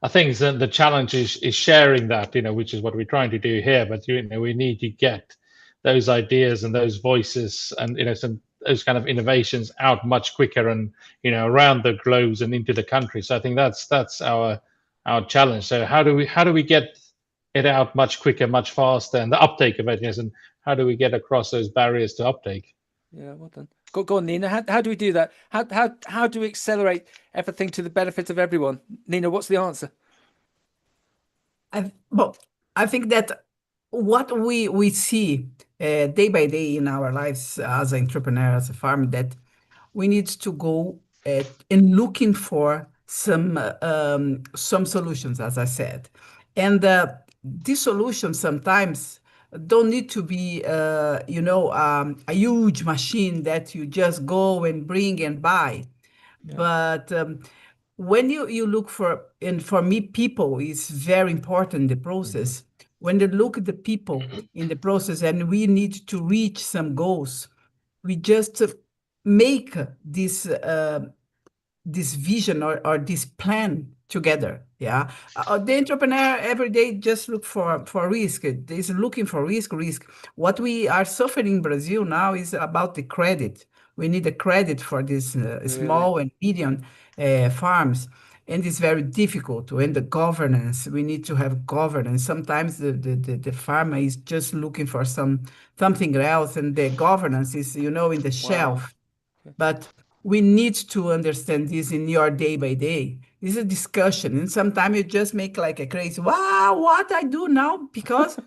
I think the challenge is sharing that, you know, which is what we're trying to do here. But you know, we need to get those ideas and those voices and those kind of innovations out much quicker, and around the globes and into the country. So I think that's our challenge. So how do we get it out much quicker, much faster, and the uptake of it, yes, and how do we get across those barriers to uptake? Yeah, well done. Go on, Nina. How do we do that? How do we accelerate everything to the benefit of everyone? Nina, what's the answer? I think that what we see day by day in our lives as an entrepreneur, as a farmer, that we need to go in looking for some solutions, as I said, and these solutions sometimes don't need to be a huge machine that you just go and bring and buy. Yeah. But when you look for, and for me, people is very important in the process. Mm-hmm. When you look at the people in the process and we need to reach some goals, we just make this vision or this plan together. Yeah, the entrepreneur every day just look for risk. Is looking for risk. What we are suffering in Brazil now is about the credit. We need a credit for these small and medium farms, and it's very difficult. And the governance, we need to have governance. Sometimes the farmer is just looking for something else, and the governance is in the shelf. Wow. But we need to understand this in your day by day. This is a discussion, and sometimes you just make like a crazy, wow, what I do now? Because,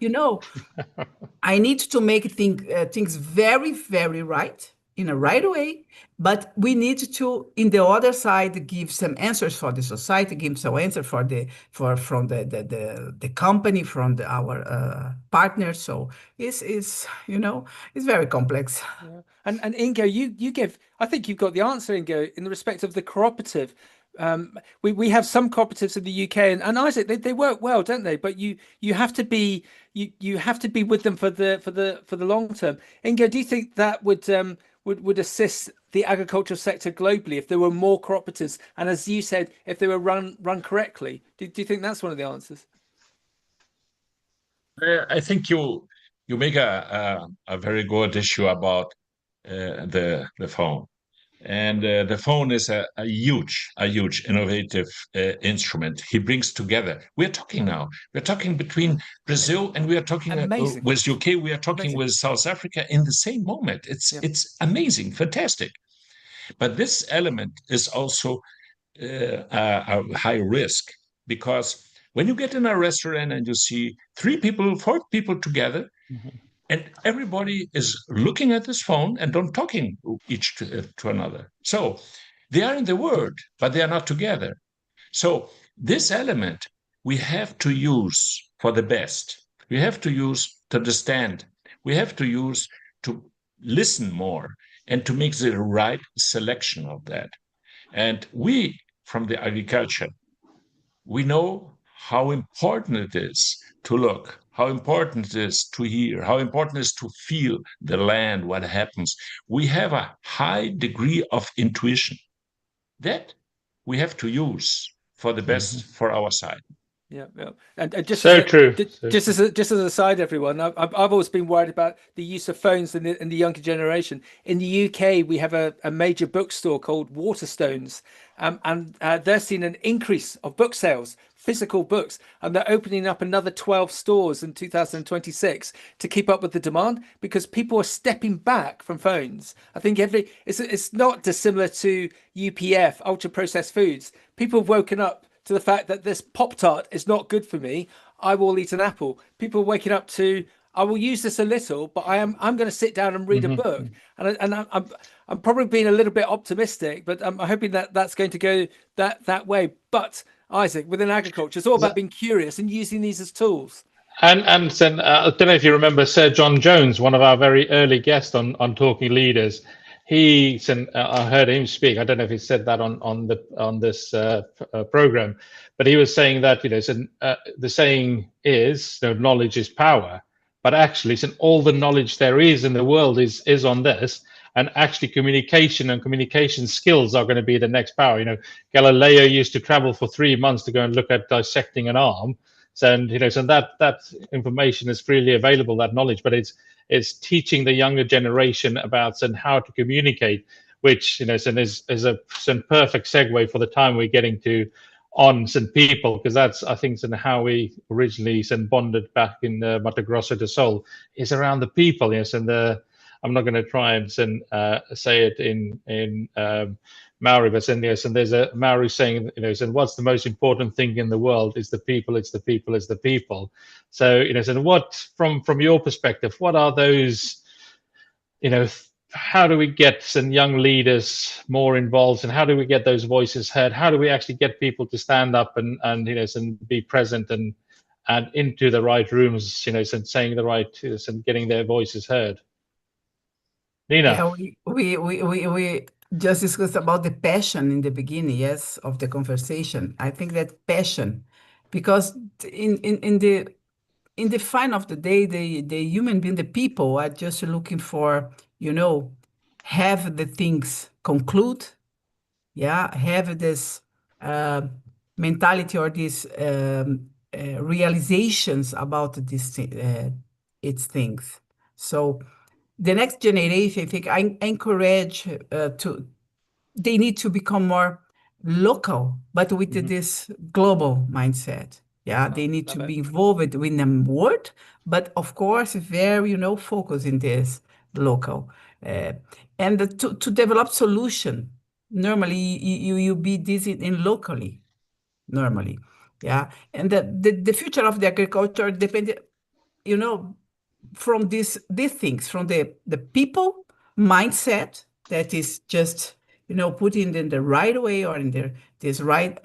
I need to make things very, very right, in a right way, but we need to, in the other side, give some answers for the society, give some answer from the company, from our partners. So it's very complex. Yeah. And Ingo, you give, I think you've got the answer, Ingo, in the respect of the cooperative. we have some cooperatives in the UK, and Isaac, they work well, don't they? But you have to be you have to be with them for the long term. Ingo, do you think that would assist the agricultural sector globally if there were more cooperatives, and as you said, if they were run correctly? Do you think that's one of the answers? I think you make a very good issue about the phone. And the phone is a huge innovative instrument. He brings together. We're talking now. We're talking between Brazil and we are talking with UK. We are talking with South Africa in the same moment. It's amazing, fantastic. But this element is also a high risk, because when you get in a restaurant and you see 4 people together, and everybody is looking at this phone and don't talking each to another. So they are in the world, but they are not together. So this element we have to use for the best. We have to use to understand. We have to use to listen more and to make the right selection of that. And we, from the agriculture, we know how important it is to look, how important it is to hear, how important it is to feel the land, what happens. We have a high degree of intuition that we have to use for the best for our side. Yeah, and just so true. Just as a side, everyone, I've always been worried about the use of phones in the younger generation. In the UK, we have a major bookstore called Waterstones, and they're seeing an increase of book sales, physical books, and they're opening up another 12 stores in 2026 to keep up with the demand, because people are stepping back from phones. I think it's not dissimilar to UPF, ultra processed foods. People have woken up to the fact that this Pop-Tart is not good for me. I will eat an apple. People are waking up to, I will use this a little, but I'm going to sit down and read a book. And I'm probably being a little bit optimistic, but I'm hoping that that's going to go that way. But Isaac, within agriculture, it's all about being curious and using these as tools. And I don't know if you remember Sir John Jones, one of our very early guests on Talking Leaders. He said, I heard him speak. I don't know if he said that on this program, but he was saying that the saying is knowledge is power, but actually, all the knowledge there is in the world is on this, and actually communication and communication skills are going to be the next power. Galileo used to travel for 3 months to go and look at dissecting an arm. So that information is freely available, that knowledge, but it's teaching the younger generation about how to communicate, which is a perfect segue for the time we're getting to on people, because that's, I think, how we originally bonded back in Mato Grosso do Sul, is around the people. Yes, and I'm not going to try and say it in Maori, but there's a Maori saying, what's the most important thing in the world is the people. It's the people. It's the people. So what from your perspective, what are those? How do we get young leaders more involved, and how do we get those voices heard? How do we actually get people to stand up and be present and into the right rooms, and saying the right, and getting their voices heard? Nina. Yeah, we just discussed about the passion in the beginning, yes, of the conversation. I think that passion, because in the final of the day, the human being, the people are just looking for, have the things conclude, have this mentality or these realizations about this its things. So the next generation, I think, I encourage they need to become more local, but with this global mindset. Yeah, they need to be involved in the world, but of course, very, focus in this local. And to develop solution, normally you be this in locally, normally. Yeah, and the future of the agriculture depends, from these things, from the people mindset that is just, put in the right way, or in this right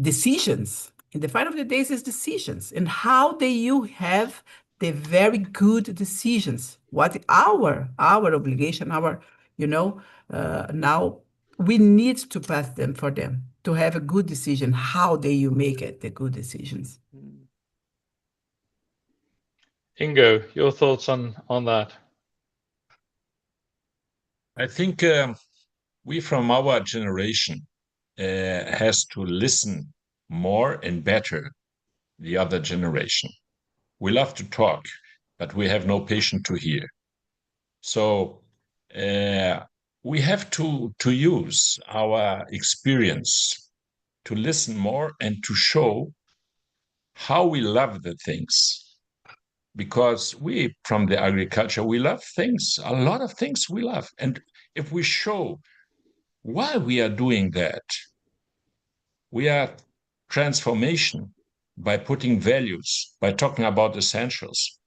decisions. In the final of the days is decisions, and how you have the very good decisions. What our obligation, our now we need to pass them for them to have a good decision. How do you make it the good decisions? Ingo, your thoughts on that? I think we from our generation has to listen more and better the other generation. We love to talk, but we have no patience to hear. So we have to use our experience to listen more and to show how we love the things. Because we, from the agriculture, we love things, a lot of things we love. And if we show why we are doing that, we are transformation by putting values, by talking about essentials.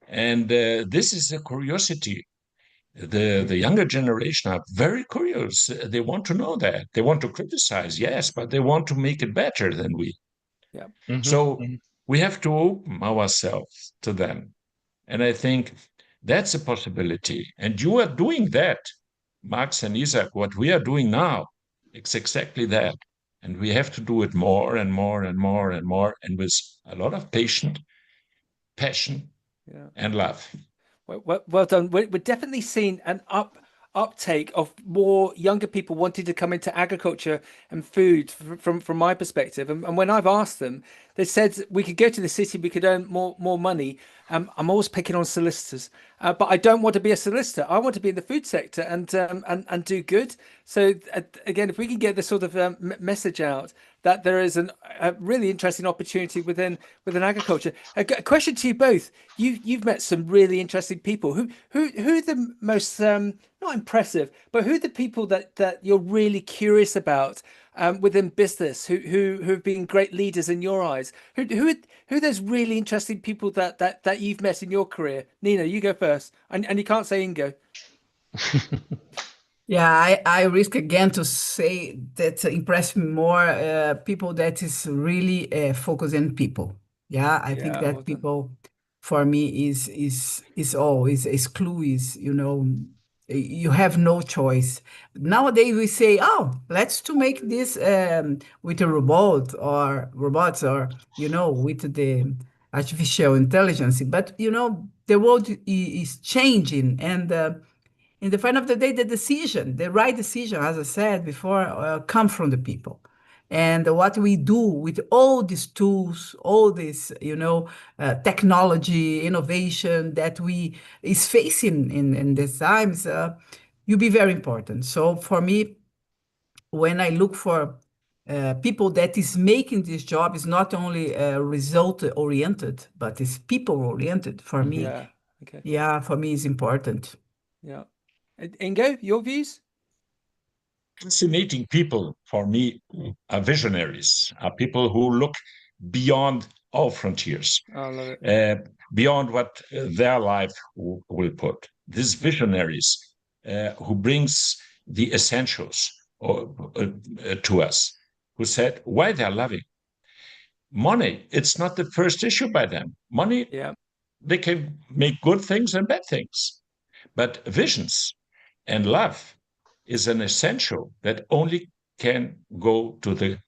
And this is a curiosity. The younger generation are very curious. They want to know that. They want to criticize, yes, but they want to make it better than we. Yeah. Mm-hmm. So we have to open ourselves to them. And I think that's a possibility. And you are doing that, Max and Isaac. What we are doing now, it's exactly that. And we have to do it more and more and more and more, and with a lot of patience, passion, and love. Well done. We're definitely seeing an uptake of more younger people wanting to come into agriculture and food from my perspective. And when I've asked them, they said we could go to the city, we could earn more money. I'm always picking on solicitors, but I don't want to be a solicitor. I want to be in the food sector and do good. So again, if we can get this sort of message out that there is a really interesting opportunity within agriculture. A question to you both: you've met some really interesting people. Who are the most not impressive, but who are the people that you're really curious about within business? Who have been great leaders in your eyes? Who are those really interesting people that you've met in your career? Nina, you go first, and you can't say Ingo. Yeah, I risk again to say that impress me more people that is really focusing people. Yeah, I think that people for me is always is clue is, you know, you have no choice. Nowadays we say, oh, let's to make this with a robot or robots or, you know, with the artificial intelligence. But, you know, the world is changing, and in the final of the day, the decision, the right decision, as I said before, come from the people. And what we do with all these tools, all this, you know, technology, innovation that we is facing in these times, will be very important. So for me, when I look for people that is making this job, is not only result oriented, but is people oriented. For me, for me, is important. Yeah. Ingo, your views? Fascinating people for me are visionaries, are people who look beyond all frontiers, beyond what their life will put. These visionaries who brings the essentials to us, who said why they're loving. Money, it's not the first issue by them. Money, they can make good things and bad things. But visions and love is an essential that only can go to the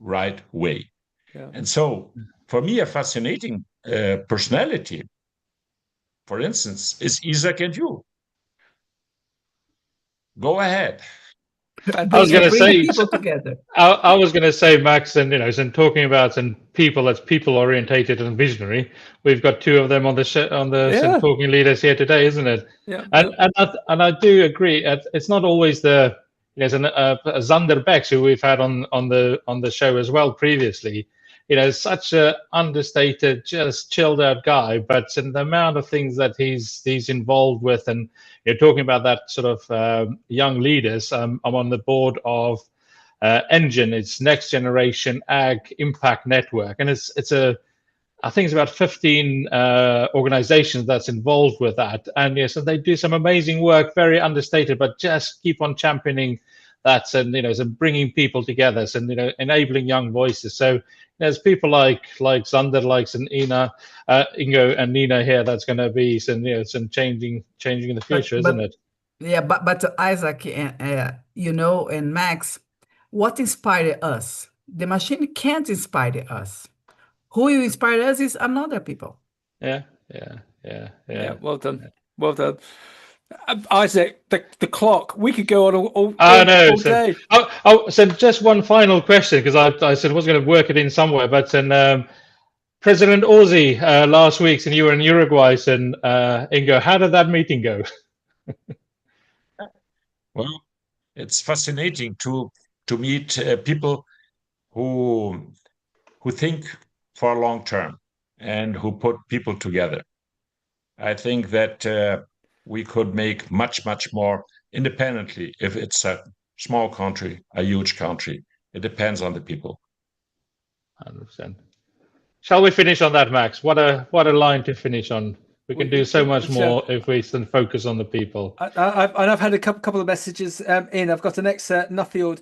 right way. And so, for me, a fascinating personality, for instance, is Isaac and you. Go ahead. I was going to say people together. I was going to say, Max, and you know, and talking about and people that's people orientated and visionary. We've got two of them on the talking leaders here today, isn't it? Yeah. And I do agree. It's not always the there's a Zander Bex who we've had on the show as well previously. You know, such a understated, just chilled out guy, but in the amount of things that he's involved with, and you're talking about that sort of young leaders. I'm on the board of Engine. It's Next Generation Ag Impact Network, and I think it's about 15 organizations that's involved with that. And yes, and they do some amazing work, very understated, but just keep on championing that, and you know, so bringing people together, and you know, enabling young voices. So there's people like Zander, like Ingo and Nina here. That's going to be some changing in the future, isn't it? Yeah, but Isaac, and Max, what inspired us? The machine can't inspire us. Who will inspire us is another people. Yeah. Yeah, well done. Well done. Isaac, the clock, we could go on I know. all So, day. so just one final question, because I said I was going to work it in somewhere, but then President Ozzy last week, and you were in Uruguay, and Ingo, how did that meeting go? Well, it's fascinating to meet people who think for a long term and who put people together. I think that we could make much more independently if it's a small country, a huge country. It depends on the people. 100%. Shall we finish on that, Max? What a line to finish on. We can do so much more if we can focus on the people. I've had a couple of messages in. I've got an ex-Nuffield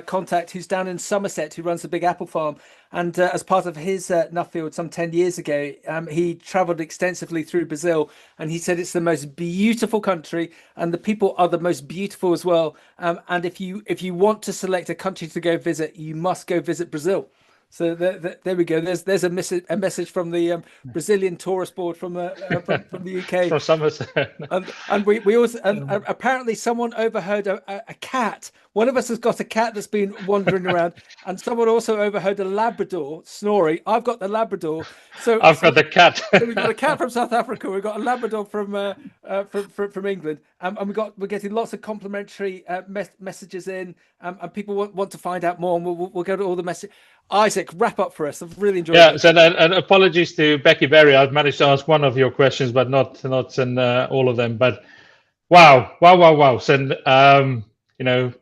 contact who's down in Somerset, who runs a big apple farm. And as part of his Nuffield some 10 years ago, he traveled extensively through Brazil. And he said it's the most beautiful country and the people are the most beautiful as well. And if you want to select a country to go visit, you must go visit Brazil. So there we go. There's a message from the Brazilian tourist board from the UK. From Somerset. and we also apparently someone overheard a cat. One of us has got a cat that's been wandering around, and someone also overheard a Labrador snoring. I've got the Labrador, so I've got the cat. So we've got a cat from South Africa. We've got a Labrador from England, and we're getting lots of complimentary messages in, and people want to find out more. And we'll go to all the messages. Isaac, wrap up for us. I've really enjoyed it. Yeah, so and apologies to Becky Berry. I've managed to ask one of your questions, but not all of them. But wow. So,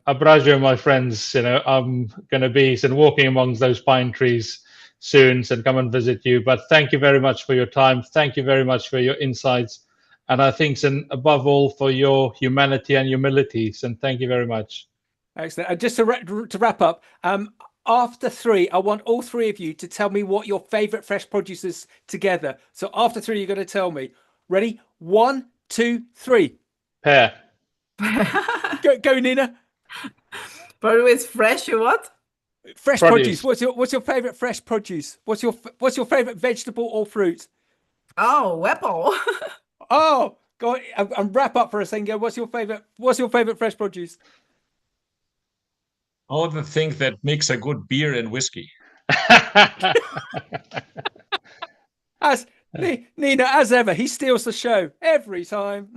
Abrasio, my friends, I'm going to be walking amongst those pine trees soon, and come and visit you. But thank you very much for your time. Thank you very much for your insights. And I think, and above all, for your humanity and humility. And thank you very much. Excellent. And just to wrap up, after 3, I want all 3 of you to tell me what your favorite fresh produce is together. So after 3, you're going to tell me. Ready? 1, 2, 3. Pear. Go, Nina. Produce fresh what? Fresh produce. What's your favorite fresh produce? What's your favorite vegetable or fruit? Oh, apple. Oh, go on, and wrap up for a second. What's your favorite fresh produce? All the things that makes a good beer and whiskey. Nina, as ever, he steals the show every time.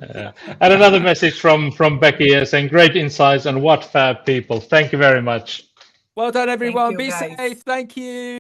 And another message from Becky saying, great insights and what fab people. Thank you very much. Well done, everyone. Thank you, Be guys. safe. Thank you.